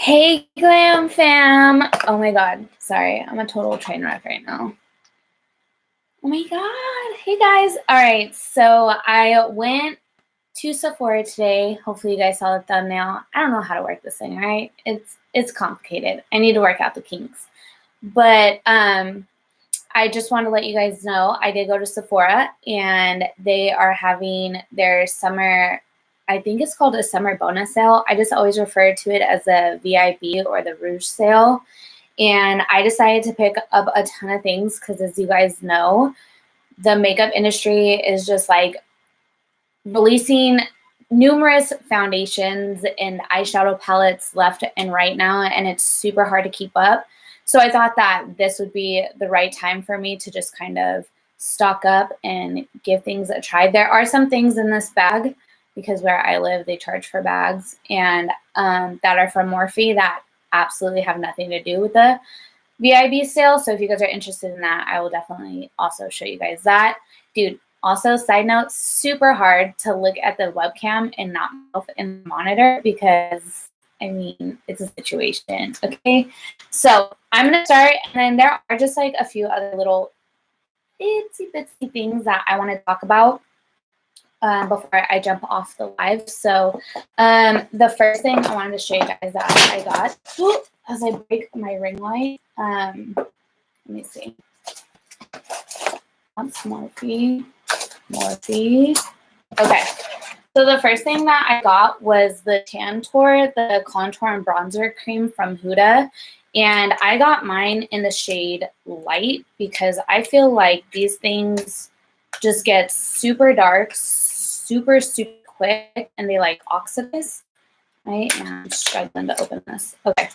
Hey, Glam Fam! Oh my god, sorry, I'm a total train wreck right now. Oh my god, hey guys. Alright, so I went to Sephora today. Hopefully you guys saw the thumbnail. I don't know how to work this thing, right? It's complicated. I need to work out the kinks. But I just want to let you guys know I did go to Sephora and they are having their summer, I think it's called a summer bonus sale. I just always refer to it as a VIB or the Rouge sale. And I decided to pick up a ton of things because, as you guys know, the makeup industry is just like releasing numerous foundations and eyeshadow palettes left and right now, and it's super hard to keep up. So I thought that this would be the right time for me to just kind of stock up and give things a try. There are some things in this bag because where I live, they charge for bags, and that are from Morphe that absolutely have nothing to do with the VIB sale. So if you guys are interested in that, I will definitely also show you guys that. Dude, also, side note, super hard to look at the webcam and not in the monitor because, I mean, it's a situation, okay? So I'm going to start, and then there are just like a few other little itsy bitsy things that I want to talk about before I jump off the live. So the first thing I wanted to show you guys that I got, as I break my ring light, let me see. That's Morphe. Okay, so the first thing that I got was the TANTOUR, the contour and bronzer cream from HUDA. And I got mine in the shade light because I feel like these things just get super dark, super quick, and they like oxidize, right? And I'm struggling to open this. Okay.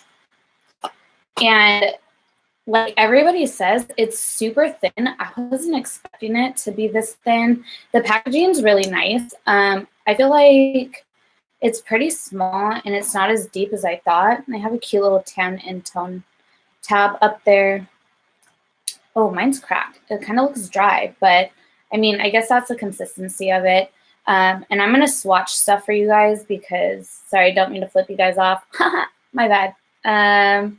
And like everybody says, it's super thin. I wasn't expecting it to be this thin. The packaging is really nice. I feel like it's pretty small and it's not as deep as I thought. And I have a cute little tan and tone tab up there. Oh, mine's cracked. It kind of looks dry, but I mean, I guess that's the consistency of it. And I'm going to swatch stuff for you guys because, sorry, I don't mean to flip you guys off. My bad.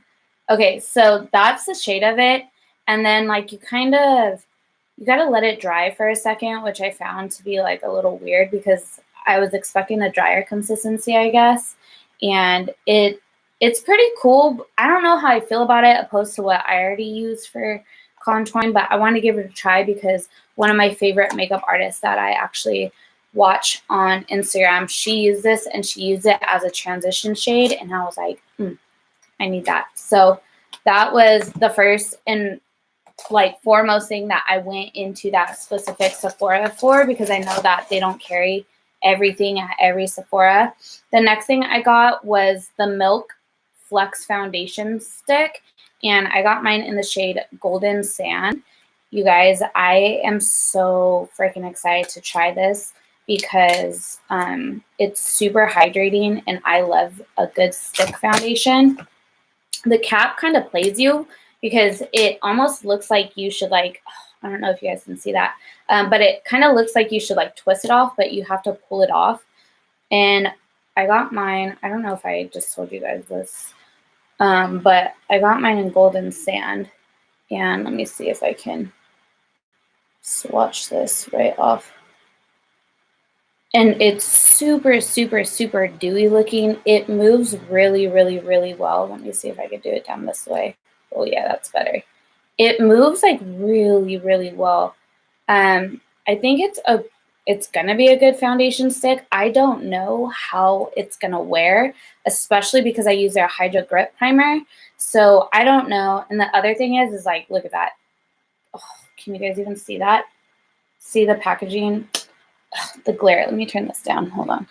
Okay, so that's the shade of it. And then like you got to let it dry for a second, which I found to be like a little weird because I was expecting a drier consistency, I guess. And it's pretty cool. I don't know how I feel about it opposed to what I already use for contouring, but I want to give it a try because one of my favorite makeup artists that I actually watch on Instagram, she used this and she used it as a transition shade. And I was like, I need that. So that was the first and like foremost thing that I went into that specific Sephora for because I know that they don't carry everything at every Sephora. The next thing I got was the Milk Flex Foundation Stick, and I got mine in the shade Golden Sand. You guys, I am so freaking excited to try this because it's super hydrating and I love a good stick foundation. The cap kind of plays you because it almost looks like you should like, I don't know if you guys can see that, but it kind of looks like you should like twist it off, but you have to pull it off. And I got mine, I don't know if I just told you guys this, but I got mine in Golden Sand. And let me see if I can swatch this right off. And it's super dewy looking. It moves really well. Let me see if I could do it down this way. Oh yeah, that's better. It moves like really well. I think it's gonna be a good foundation stick. I don't know how it's gonna wear, especially because I use their Hydra Grip Primer. So I don't know. And the other thing is like, look at that. Oh, can you guys even see that? See the packaging? Ugh, the glare. Let me turn this down. Hold on.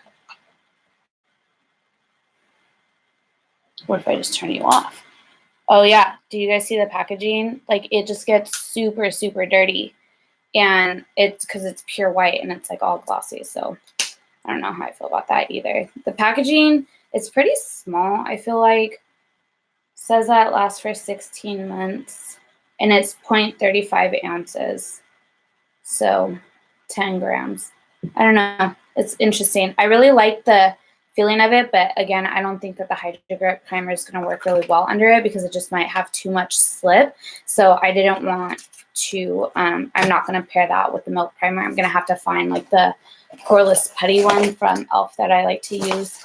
What if I just turn you off? Oh yeah. Do you guys see the packaging? Like it just gets super dirty. And it's because it's pure white and it's like all glossy. So I don't know how I feel about that either. The packaging, it's pretty small. I feel like it says that it lasts for 16 months and it's 0.35 ounces. So 10 grams. I don't know. It's interesting. I really like the feeling of it. But again, I don't think that the HYDRATE primer is going to work really well under it because it just might have too much slip. So I didn't want to, I'm not going to pair that with the Milk primer. I'm going to have to find like the poreless putty one from e.l.f. that I like to use.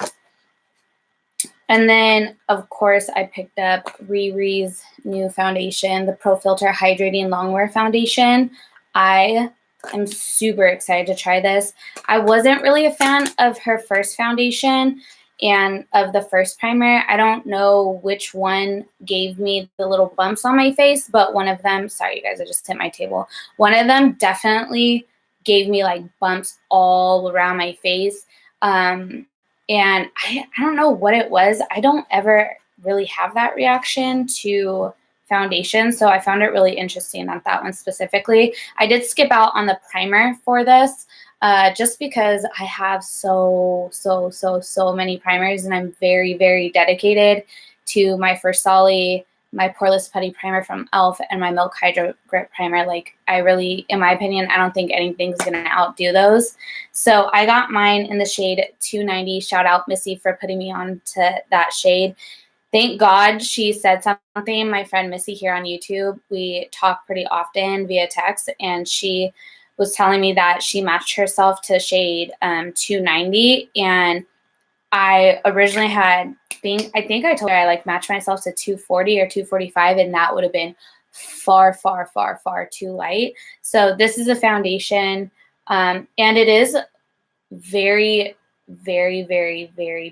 And then, of course, I picked up Riri's new foundation, the Pro Filter Hydrating Longwear Foundation. I am super excited to try this. I wasn't really a fan of her first foundation and of the first primer. I don't know which one gave me the little bumps on my face, but one of them, sorry you guys, I just hit my table. One of them definitely gave me like bumps all around my face. And I don't know what it was. I don't ever really have that reaction to foundation, so I found it really interesting on that one specifically. I did skip out on the primer for this just because I have so many primers, and I'm very, very dedicated to my Versali, my Poreless Putty Primer from e.l.f. and my Milk Hydro Grip Primer. Like, I really, in my opinion, I don't think anything's going to outdo those. So I got mine in the shade 290. Shout out Missy for putting me on to that shade. Thank God she said something. My friend Missy here on YouTube, we talk pretty often via text, and she was telling me that she matched herself to shade 290, and I originally had, I think I told her I like matched myself to 240 or 245, and that would have been far too light. So this is a foundation, and it is very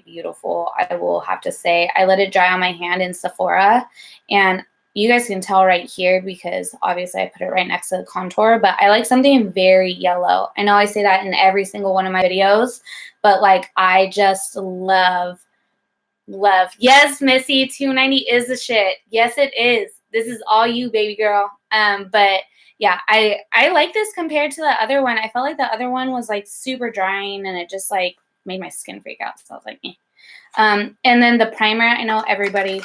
beautiful, I will have to say. I let it dry on my hand in Sephora, and you guys can tell right here because obviously I put it right next to the contour, but I like something very yellow. I know I say that in every single one of my videos, but like I just love. Yes, Missy, 290 is the shit. Yes, it is. This is all you, baby girl. But yeah, I like this compared to the other one. I felt like the other one was like super drying, and it just like made my skin freak out. So I was like, eh. And then the primer, I know everybody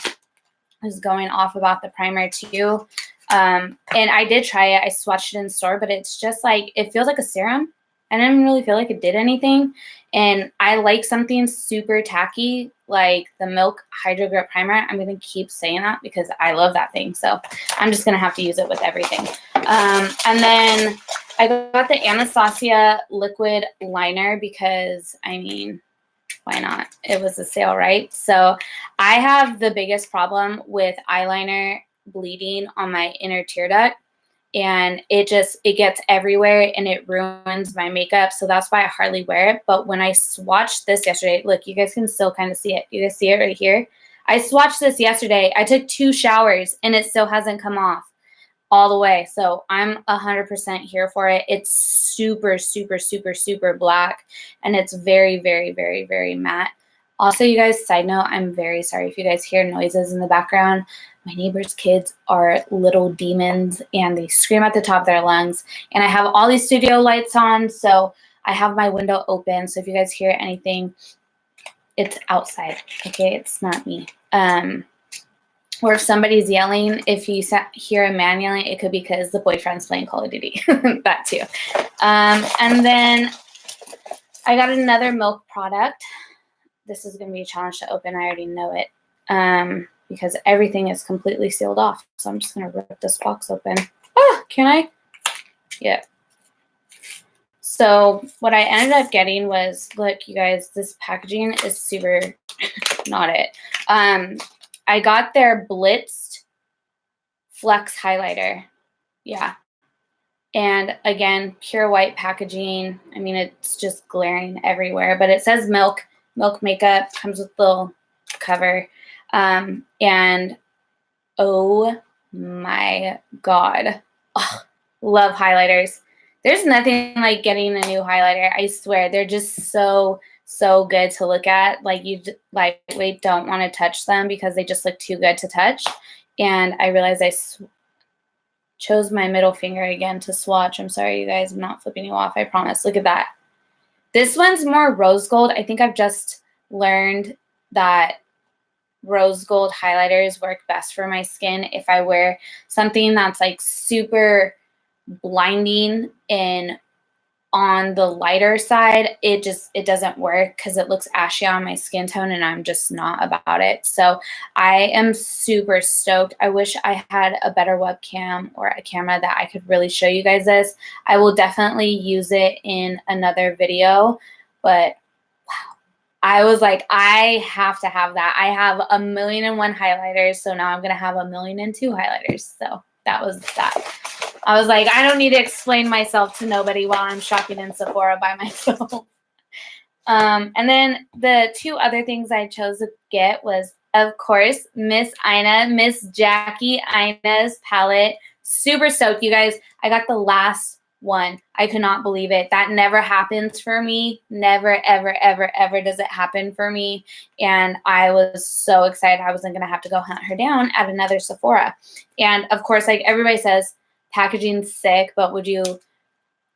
is going off about the primer too. And I did try it. I swatched it in store, but it's just like, it feels like a serum. I didn't really feel like it did anything. And I like something super tacky, like the Milk Hydro Grip Primer. I'm going to keep saying that because I love that thing. So I'm just going to have to use it with everything. And then I got the Anastasia liquid liner because, I mean, why not? It was a sale, right? So I have the biggest problem with eyeliner bleeding on my inner tear duct, and it gets everywhere and it ruins my makeup. So that's why I hardly wear it. But when I swatched this yesterday, look, you guys can still kind of see it. You guys see it right here? I swatched this yesterday. I took 2 showers and it still hasn't come off all the way. So I'm 100% here for it. It's super black, and it's very matte. Also, you guys, side note, I'm very sorry if you guys hear noises in the background. My neighbor's kids are little demons, and they scream at the top of their lungs. And I have all these studio lights on, so I have my window open. So if you guys hear anything, it's outside, okay? It's not me. Or if somebody's yelling, if you hear a man yelling, it could be because the boyfriend's playing Call of Duty. That too. And then I got another Milk product. This is going to be a challenge to open. I already know it because everything is completely sealed off. So I'm just going to rip this box open. Oh, can I? Yeah. So what I ended up getting was, look, you guys, this packaging is super not it. I got their Blitzed Flex Highlighter. Yeah. And again, pure white packaging. I mean, it's just glaring everywhere, but it says Milk makeup, comes with a little cover. And oh my God. Oh, love highlighters. There's nothing like getting a new highlighter. I swear, they're just so good to look at. Like, you lightweight don't want to touch them because they just look too good to touch. And I realized I chose my middle finger again to swatch. I'm sorry, you guys. I'm not flipping you off. I promise. Look at that. This one's more rose gold. I think I've just learned that rose gold highlighters work best for my skin if I wear something that's like super blinding and on the lighter side, it doesn't work because it looks ashy on my skin tone and I'm just not about it. So I am super stoked. I wish I had a better webcam or a camera that I could really show you guys this. I will definitely use it in another video, but wow. I was like, I have to have that. I have 1,000,001 highlighters, so now I'm going to have 1,000,002 highlighters. So that was that. I was like, I don't need to explain myself to nobody while I'm shopping in Sephora by myself. And then the two other things I chose to get was, of course, Miss Jackie Aina's palette. Super stoked, you guys. I got the last one. I could not believe it. That never happens for me. Never, ever, ever, ever does it happen for me. And I was so excited. I wasn't going to have to go hunt her down at another Sephora. And, of course, like everybody says, packaging's sick, but would you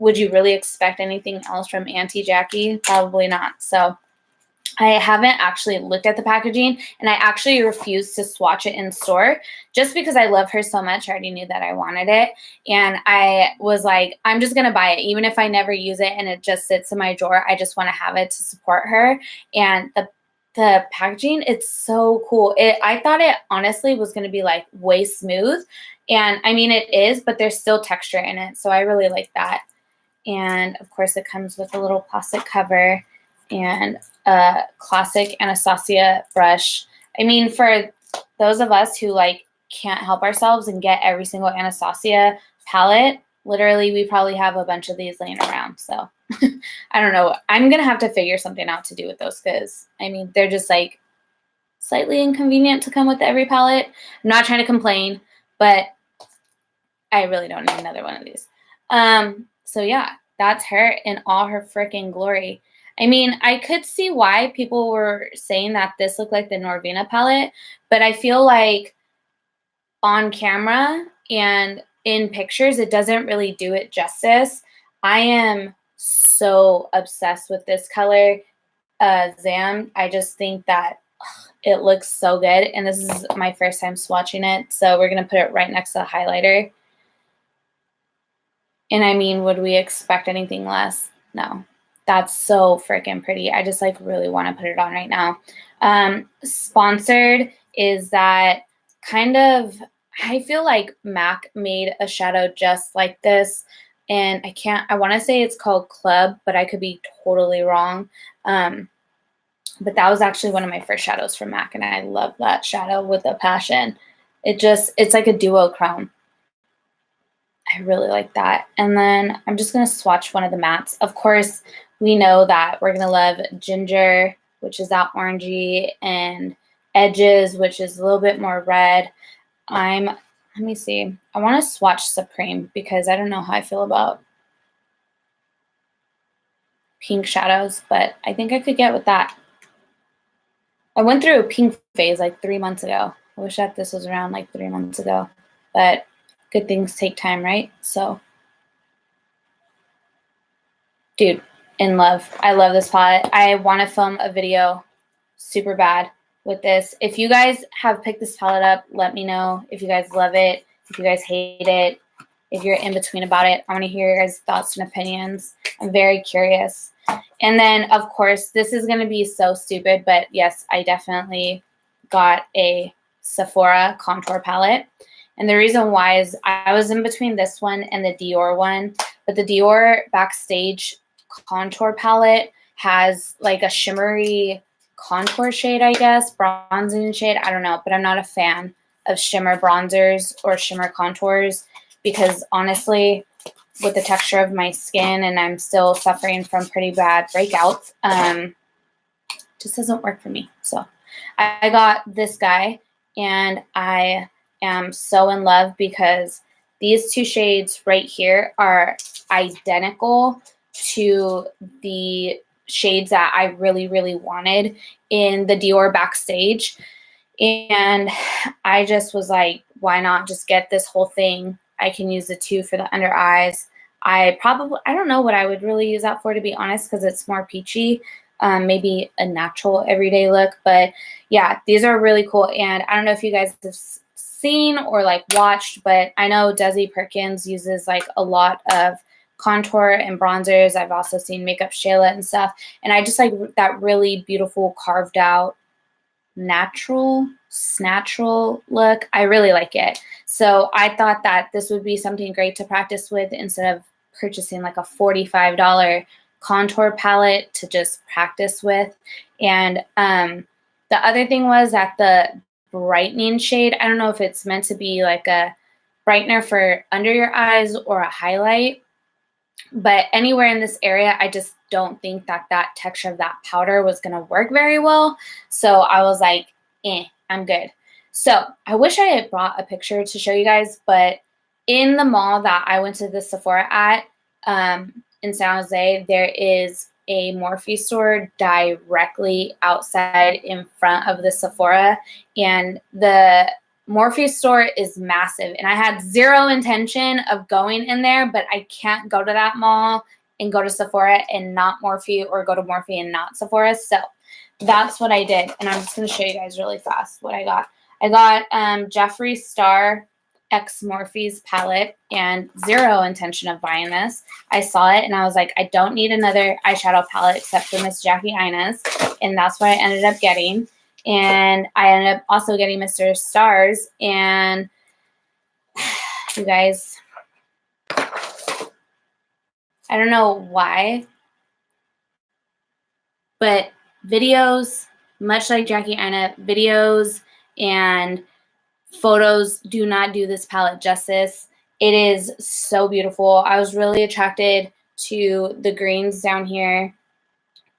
really expect anything else from Auntie Jackie? Probably not. So I haven't actually looked at the packaging, and I actually refused to swatch it in store just because I love her so much. I already knew that I wanted it, and I was like, I'm just going to buy it. Even if I never use it and it just sits in my drawer, I just want to have it to support her. And the packaging, it's so cool. I thought it honestly was going to be like way smooth, and I mean it is, but there's still texture in it, so I really like that. And of course it comes with a little plastic cover and a classic Anastasia brush. I mean, for those of us who like can't help ourselves and get every single Anastasia palette, literally we probably have a bunch of these laying around. So I don't know. I'm going to have to figure something out to do with those because, I mean, they're just like slightly inconvenient to come with every palette. I'm not trying to complain, but I really don't need another one of these. So yeah, that's her in all her freaking glory. I mean, I could see why people were saying that this looked like the Norvina palette, but I feel like on camera and in pictures, it doesn't really do it justice. I am so obsessed with this color, Zam. I just think that it looks so good, and this is my first time swatching it, so we're going to put it right next to the highlighter. And I mean, would we expect anything less? No. That's so freaking pretty. I just like really want to put it on right now. Sponsored is that kind of, I feel like MAC made a shadow just like this. And I want to say it's called Club, but I could be totally wrong. But that was actually one of my first shadows from MAC, and I love that shadow with a passion. It's like a duochrome. I really like that. And then I'm just going to swatch one of the mattes. Of course, we know that we're going to love Ginger, which is that orangey, and Edges, which is a little bit more red. Let me see. I want to swatch Supreme because I don't know how I feel about pink shadows, but I think I could get with that. I went through a pink phase like 3 months ago. I wish that this was around like 3 months ago, but good things take time, right? So, dude, in love. I love this palette. I want to film a video super bad with this. If you guys have picked this palette up, let me know. If you guys love it, if you guys hate it, if you're in between about it, I want to hear your guys' thoughts and opinions. I'm very curious. And then, of course, this is going to be so stupid, but yes, I definitely got a Sephora contour palette. And the reason why is I was in between this one and the Dior one, but the Dior Backstage contour palette has like a shimmery contour shade, I guess, bronzing shade. I don't know, but I'm not a fan of shimmer bronzers or shimmer contours because honestly, with the texture of my skin and I'm still suffering from pretty bad breakouts, just doesn't work for me. So I got this guy, and I am so in love because these two shades right here are identical to the shades that I really, really wanted in the Dior Backstage. And I just was like, why not just get this whole thing? I can use the two for the under eyes. I don't know what I would really use that for, to be honest, because it's more peachy. Maybe a natural everyday look. But yeah, these are really cool. And I don't know if you guys have seen or like watched, but I know Desi Perkins uses like a lot of contour and bronzers. I've also seen Makeup Shayla and stuff. And I just like that really beautiful carved out natural look. I really like it. So I thought that this would be something great to practice with instead of purchasing like a $45 contour palette to just practice with. And the other thing was that the brightening shade, I don't know if it's meant to be like a brightener for under your eyes or a highlight, but anywhere in this area, I just don't think that that texture of that powder was going to work very well. So I was like, I'm good. So I wish I had brought a picture to show you guys, but in the mall that I went to the Sephora at in San Jose, there is a Morphe store directly outside in front of the Sephora, and the Morphe store is massive, and I had zero intention of going in there, but I can't go to that mall and go to Sephora and not Morphe, or go to Morphe and not Sephora. So that's what I did, and I'm just going to show you guys really fast what I got. I got Jeffree Star X Morphe's palette, and zero intention of buying this. I saw it and I was like, I don't need another eyeshadow palette except for Miss Jackie Aina's, and that's what I ended up getting. And I ended up also getting Mr. Stars, and you guys, I don't know why, but videos, much like Jackie Aina, videos and photos do not do this palette justice. It is so beautiful. I was really attracted to the greens down here.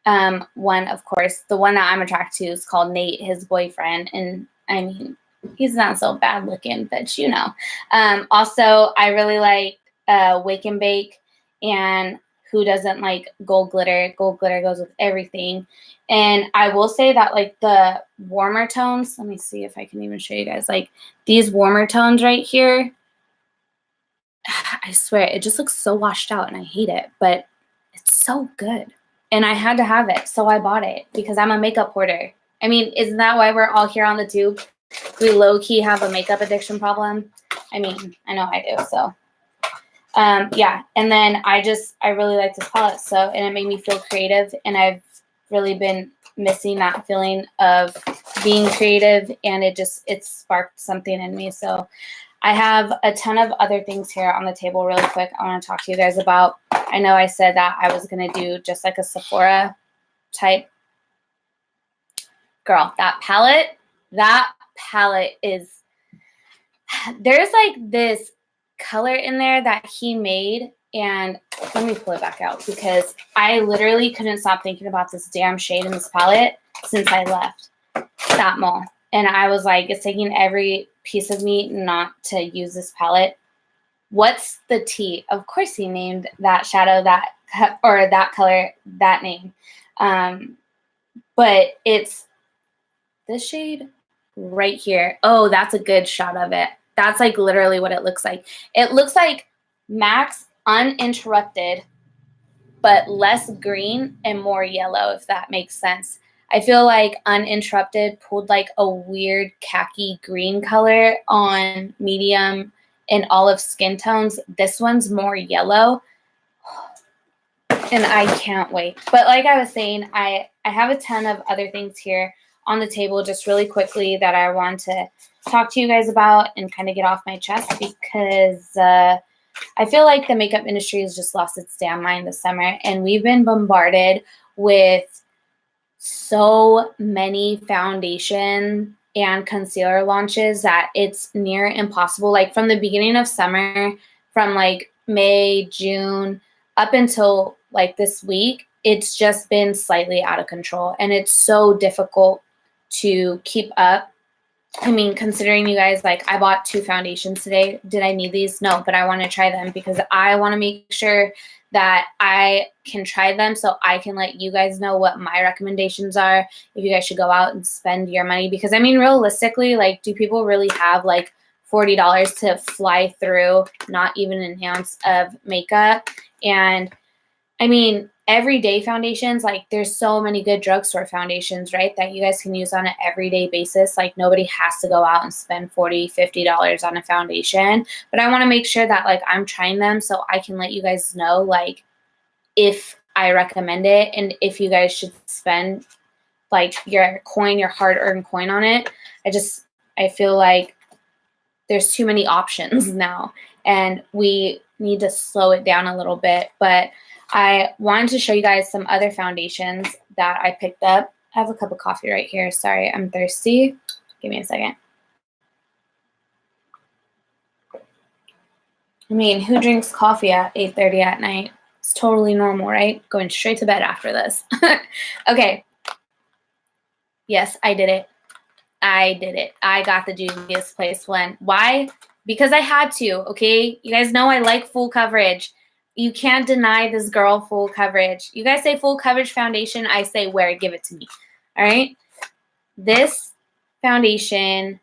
One, of course, the one that I'm attracted to is called Nate, his boyfriend. And I mean, he's not so bad looking, but you know. Also, I really like Wake and Bake, and who doesn't like gold glitter? Gold glitter goes with everything. And I will say that like the warmer tones, let me see if I can even show you guys, like these warmer tones right here, I swear it just looks so washed out and I hate it, but it's so good. And I had to have it, so I bought it because I'm a makeup hoarder. I mean, isn't that why we're all here on the tube? We low-key have a makeup addiction problem. I mean, I know I do, so. Yeah, and then I really like this palette, so, and it made me feel creative, and I've really been missing that feeling of being creative, and it sparked something in me. So I have a ton of other things here on the table really quick I want to talk to you guys about. I know I said that I was going to do just like a Sephora type. Girl, that palette is, there's like this color in there that he made, and let me pull it back out because I literally couldn't stop thinking about this damn shade in this palette since I left that mall. And I was like, it's taking every piece of me not to use this palette. What's the tea? Of course he named that shadow or that color that name. But it's this shade right here. Oh, that's a good shot of it. That's like literally what it looks like. It looks like Max Uninterrupted, but less green and more yellow, if that makes sense. I feel like Uninterrupted pulled like a weird khaki green color on medium and olive skin tones. This one's more yellow, and I can't wait. But like I was saying, I have a ton of other things here on the table just really quickly that I want to talk to you guys about and kind of get off my chest, because I feel like the makeup industry has just lost its damn mind this summer, and we've been bombarded with so many foundation and concealer launches that it's near impossible. Like from the beginning of summer, from like May, June, up until like this week, it's just been slightly out of control, and it's so difficult to keep up. I mean, considering you guys, like I bought 2 foundations today. Did I need these? No, but I want to try them because I want to make sure that I can try them so I can let you guys know what my recommendations are if you guys should go out and spend your money. Because I mean, realistically, like, do people really have like $40 to fly through not even an ounce of makeup? And I mean, everyday foundations, like there's so many good drugstore foundations, right, that you guys can use on an everyday basis. Like nobody has to go out and spend $40, $50 on a foundation. But I want to make sure that like I'm trying them so I can let you guys know like if I recommend it and if you guys should spend like your coin, your hard-earned coin on it. I feel like there's too many options now and we need to slow it down a little bit. But I wanted to show you guys some other foundations that I picked up. I have a cup of coffee right here. Sorry, I'm thirsty. Give me a second. I mean, who drinks coffee at 8:30 at night? It's totally normal, right? Going straight to bed after this. Okay. Yes, I did it. I did it. I got the Juvia's place one. Why? Because I had to, okay? You guys know I like full coverage. You can't deny this girl full coverage. You guys say full coverage foundation, I say wear it, give it to me. All right? This foundation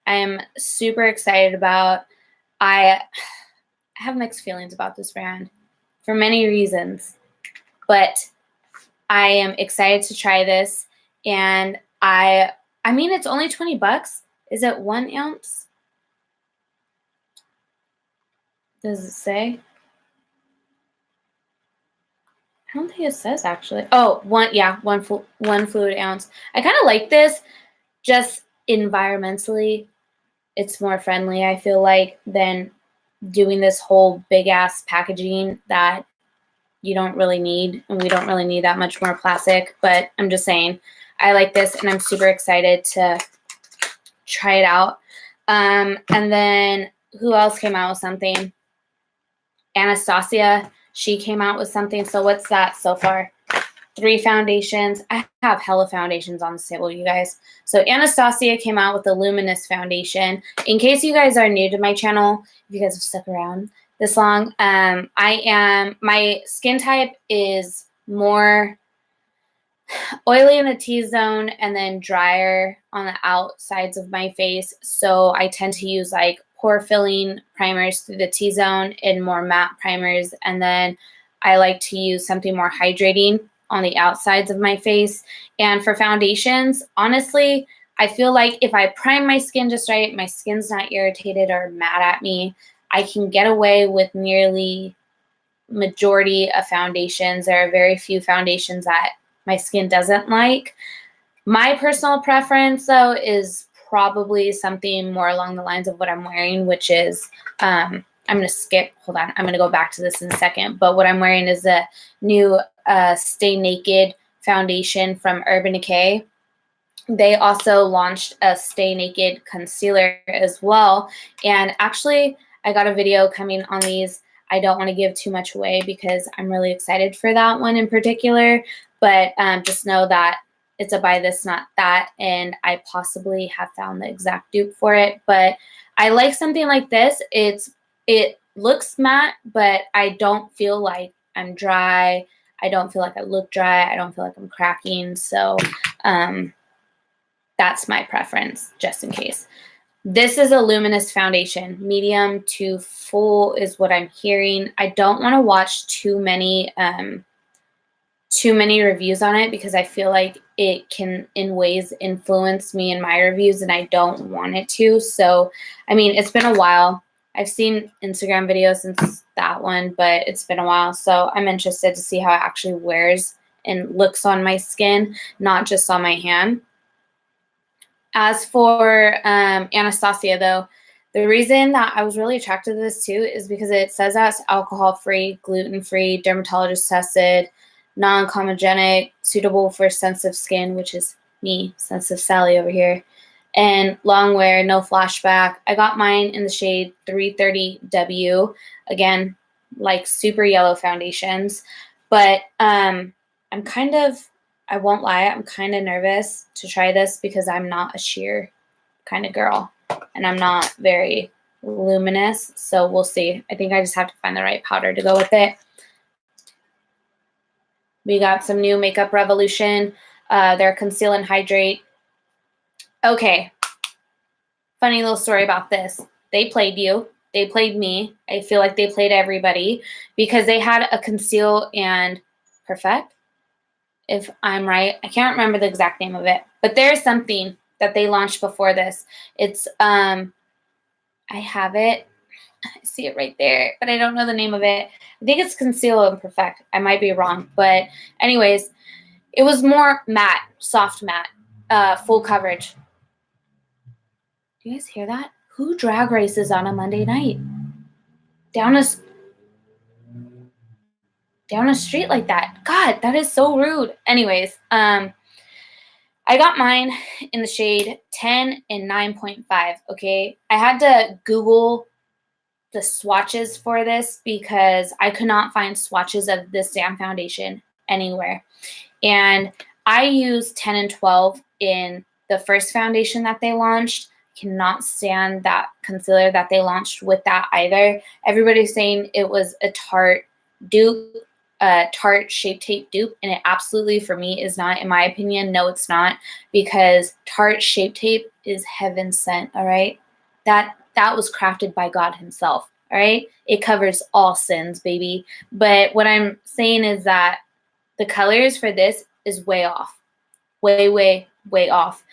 I am super excited about. I have mixed feelings about this brand for many reasons, but I am excited to try this, and I mean, it's only 20 bucks. Is it 1 ounce? Does it say? I don't think it says actually. Oh, one fluid ounce. I kind of like this just environmentally. It's more friendly, I feel like, than doing this whole big ass packaging that you don't really need, and we don't really need that much more plastic. But I'm just saying, I like this and I'm super excited to try it out. And then who else came out with something? Anastasia, she came out with something. So what's that so far? 3 foundations. I have hella foundations on the table, you guys. So Anastasia came out with the Luminous Foundation. In case you guys are new to my channel, if you guys have stuck around this long, my skin type is more oily in the T-zone and then drier on the outsides of my face. So I tend to use like pore filling primers through the T-zone and more matte primers. And then I like to use something more hydrating on the outsides of my face. And for foundations, honestly, I feel like if I prime my skin just right, my skin's not irritated or mad at me, I can get away with nearly majority of foundations. There are very few foundations that my skin doesn't like. My personal preference, though, is probably something more along the lines of what I'm wearing, which is, I'm going to skip. Hold on. I'm going to go back to this in a second. But what I'm wearing is a new Stay Naked foundation from Urban Decay. They also launched a Stay Naked concealer as well. And actually, I got a video coming on these. I don't want to give too much away because I'm really excited for that one in particular. But just know that it's a buy this, not that. And I possibly have found the exact dupe for it. But I like something like this. It looks matte, but I don't feel like I'm dry. I don't feel like I look dry. I don't feel like I'm cracking. So that's my preference, just in case. This is a luminous foundation. Medium to full is what I'm hearing. I don't want to watch too many reviews on it because I feel like it can in ways influence me in my reviews and I don't want it to. So, I mean, it's been a while. I've seen Instagram videos since that one, but it's been a while. So I'm interested to see how it actually wears and looks on my skin, not just on my hand. As for Anastasia, though, the reason that I was really attracted to this too is because it says that it's alcohol-free, gluten-free, dermatologist tested, non-comedogenic, suitable for sensitive skin, which is me, sensitive Sally over here, and long wear, no flashback. I got mine in the shade 330W. Again, like super yellow foundations. But I won't lie, I'm kind of nervous to try this because I'm not a sheer kind of girl. And I'm not very luminous. So we'll see. I think I just have to find the right powder to go with it. We got some new Makeup Revolution. Their Conceal and Hydrate. Okay. Funny little story about this. They played you. They played me. I feel like they played everybody because they had a Conceal and Perfect, if I'm right. I can't remember the exact name of it, but there's something that they launched before this. It's, I have it. I see it right there, but I don't know the name of it. I think it's Conceal and Perfect. I might be wrong, but anyways, it was more matte, soft matte, full coverage. Do you guys hear that? Who drag races on a Monday night? Down a street like that? God, that is so rude. Anyways, I got mine in the shade 10 and 9.5, okay? I had to Google the swatches for this because I could not find swatches of this damn foundation anywhere. And I used 10 and 12 in the first foundation that they launched. Cannot stand that concealer that they launched with that either. Everybody's saying it was a Tarte dupe, Tarte Shape Tape dupe, and it absolutely, for me, is not. In my opinion, no, it's not, because Tarte Shape Tape is heaven sent, all right? That was crafted by God himself, all right? It covers all sins, baby. But what I'm saying is that the colors for this is way off. Way, way, way off.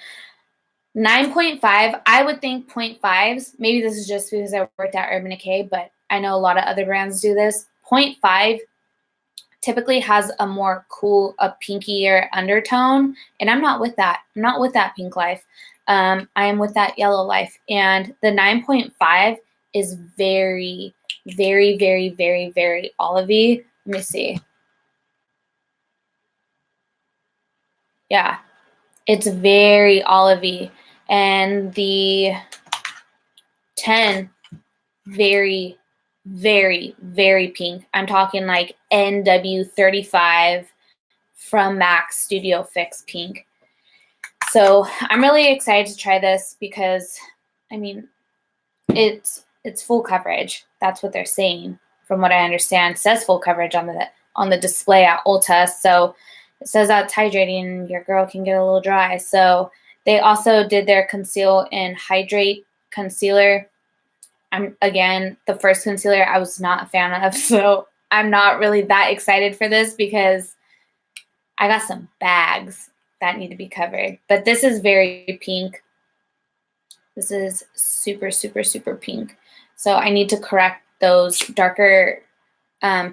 9.5, I would think 0.5s. Maybe this is just because I worked at Urban Decay, but I know a lot of other brands do this. 0.5 typically has a more cool, a pinkier undertone, and I'm not with that. I'm not with that pink life. I am with that yellow life. And the 9.5 is very, very, very, very, very olivey. Let me see. Yeah, it's very olivey. And the 10, very, very, very pink. I'm talking like NW35 from MAC Studio Fix pink. So I'm really excited to try this because, I mean, it's full coverage. That's what they're saying, from what I understand. It says full coverage on the display at Ulta. So it says that it's hydrating. Your girl can get a little dry. So they also did their Conceal and Hydrate concealer. Again, the first concealer I was not a fan of, so I'm not really that excited for this because I got some bags that need to be covered. But this is very pink. This is super, super, super pink. So I need to correct those darker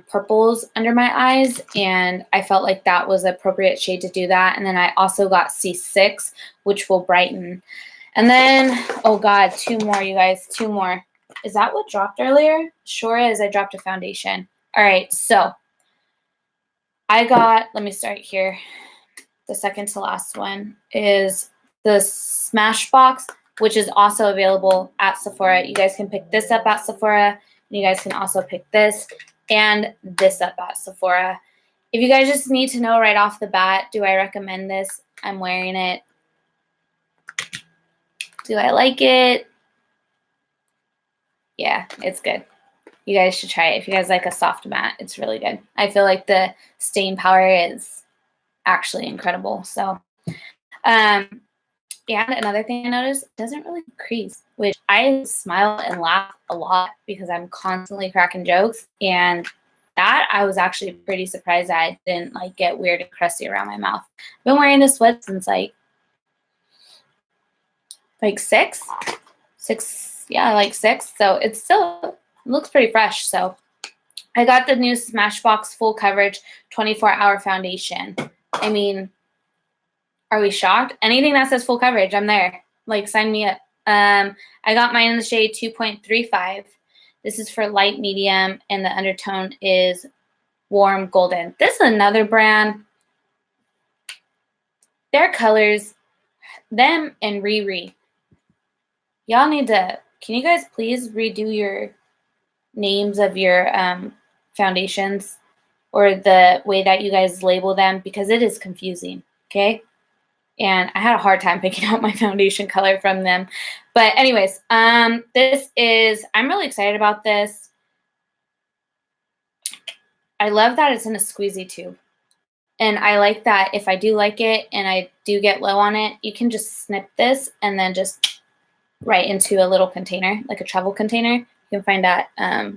purples under my eyes, and I felt like that was an appropriate shade to do that. And then I also got C6, which will brighten. And then, oh God, 2 more, you guys, 2 more. Is that what dropped earlier? Sure is. I dropped a foundation. All right, so I got, let me start here. The second to last one is the Smashbox, which is also available at Sephora. You guys can pick this up at Sephora, and you guys can also pick this and this up at Sephora. If you guys just need to know right off the bat, do I recommend this? I'm wearing it. Do I like it? Yeah, it's good. You guys should try it. If you guys like a soft matte, it's really good. I feel like the stain power is actually incredible. So, and another thing I noticed, it doesn't really crease, which I smile and laugh a lot because I'm constantly cracking jokes, and that I was actually pretty surprised that I didn't like get weird and crusty around my mouth. I've been wearing this sweat since like 6. Yeah, like 6. So it still looks pretty fresh. So I got the new Smashbox Full Coverage 24-Hour Foundation. I mean, are we shocked? Anything that says full coverage, I'm there. Like, sign me up. I got mine in the shade 2.35. This is for light medium, and the undertone is warm golden. This is another brand. Their colors, them and Riri. Y'all need to, can you guys please redo your names of your foundations or the way that you guys label them, because it is confusing, okay? And I had a hard time picking out my foundation color from them. But anyways, this is, I'm really excited about this. I love that it's in a squeezy tube. And I like that if I do like it and I do get low on it, you can just snip this and then just right into a little container, like a travel container. You you can find at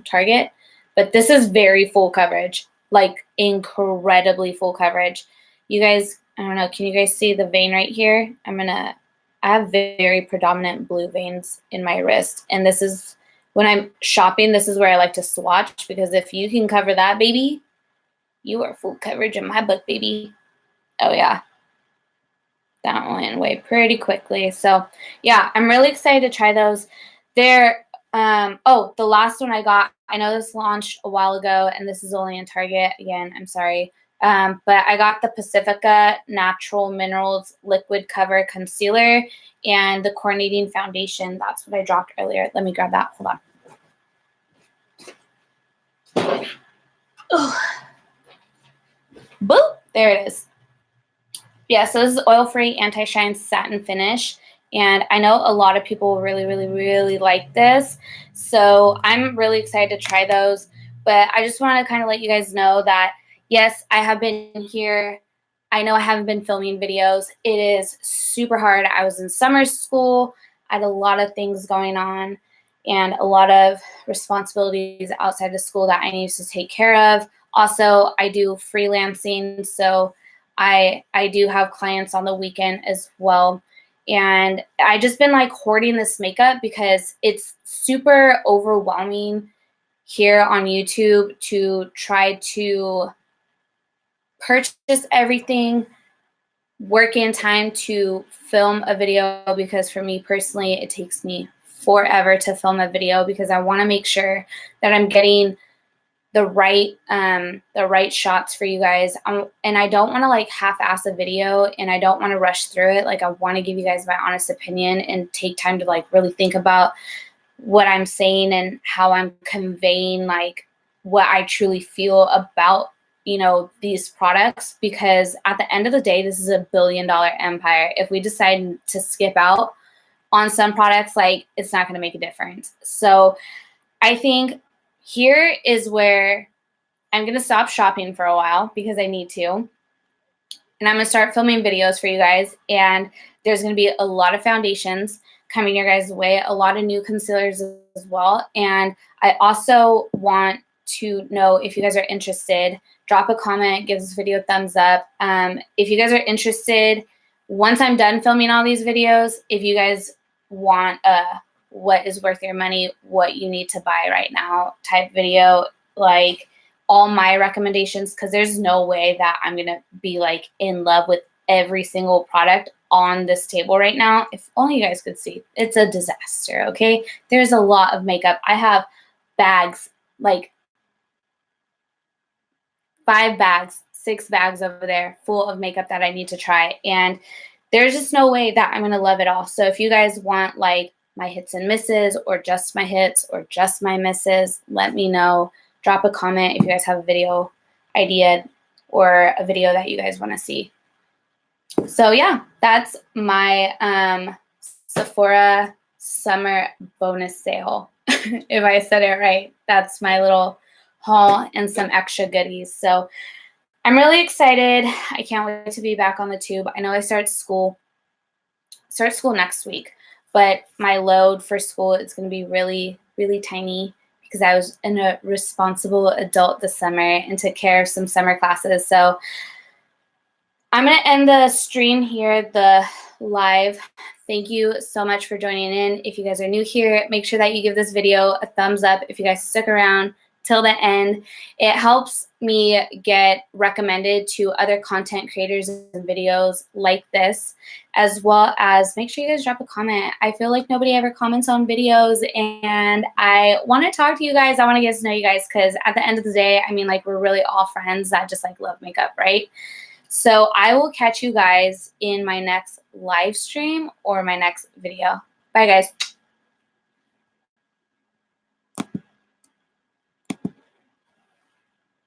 Target. But this is very full coverage, like incredibly full coverage. You guys, I don't know, can you guys see the vein right here? I have very predominant blue veins in my wrist. And this is, when I'm shopping, this is where I like to swatch, because if you can cover that, baby, you are full coverage in my book, baby. Oh yeah. That went away pretty quickly. So yeah, I'm really excited to try those. They're, oh, the last one I got, I know this launched a while ago, and this is only in Target. Again, I'm sorry. But I got the Pacifica Natural Minerals Liquid Cover Concealer and the Coordinating Foundation. That's what I dropped earlier. Let me grab that. Hold on. Oh. Boop. There it is. Yeah, so this is oil-free anti-shine satin finish. And I know a lot of people really like this. So I'm really excited to try those. But I just want to kind of let you guys know that, yes, I have been here. I know I haven't been filming videos. It is super hard. I was in summer school. I had a lot of things going on and a lot of responsibilities outside of school that I needed to take care of. Also, I do freelancing, so I do have clients on the weekend as well. And I just been like hoarding this makeup because it's super overwhelming here on YouTube to try to purchase everything, work in time to film a video, because for me personally, it takes me forever to film a video because I want to make sure that I'm getting the right shots for you guys. And I don't want to like half-ass a video, and I don't want to rush through it. Like, I want to give you guys my honest opinion and take time to like really think about what I'm saying and how I'm conveying like what I truly feel about, you know, these products, because at the end of the day, this is $1 billion empire. If we decide to skip out on some products, like, it's not going to make a difference. So I think here is where I'm going to stop shopping for a while because I need to. And I'm going to start filming videos for you guys. And there's going to be a lot of foundations coming your guys' way, a lot of new concealers as well. And I also want to know if you guys are interested. Drop a comment, give this video a thumbs up. If you guys are interested, once I'm done filming all these videos, if you guys want a what is worth your money, what you need to buy right now type video, like all my recommendations, because there's no way that I'm going to be like in love with every single product on this table right now. If only you guys could see. It's a disaster, okay? There's a lot of makeup. I have bags, like 5 bags, 6 bags over there full of makeup that I need to try. And there's just no way that I'm going to love it all. So if you guys want like my hits and misses, or just my hits, or just my misses, let me know. Drop a comment if you guys have a video idea or a video that you guys want to see. So yeah, that's my Sephora Summer Bonus Sale. If I said it right, that's my little haul and some extra goodies. So I'm really excited. I can't wait to be back on the tube. I know I start school next week, but my load for school is going to be really tiny because I was a responsible adult this summer and took care of some summer classes. So I'm going to end the stream here, the live. Thank you so much for joining in. If you guys are new here, make sure that you give this video a thumbs up if you guys stick around till the end. It helps me get recommended to other content creators and videos like this, as well as make sure you guys drop a comment. I feel like nobody ever comments on videos, and I want to talk to you guys. I want to get to know you guys, because at the end of the day, I mean, like, we're really all friends that just like love makeup, right? So I will catch you guys in my next live stream or my next video. Bye, guys.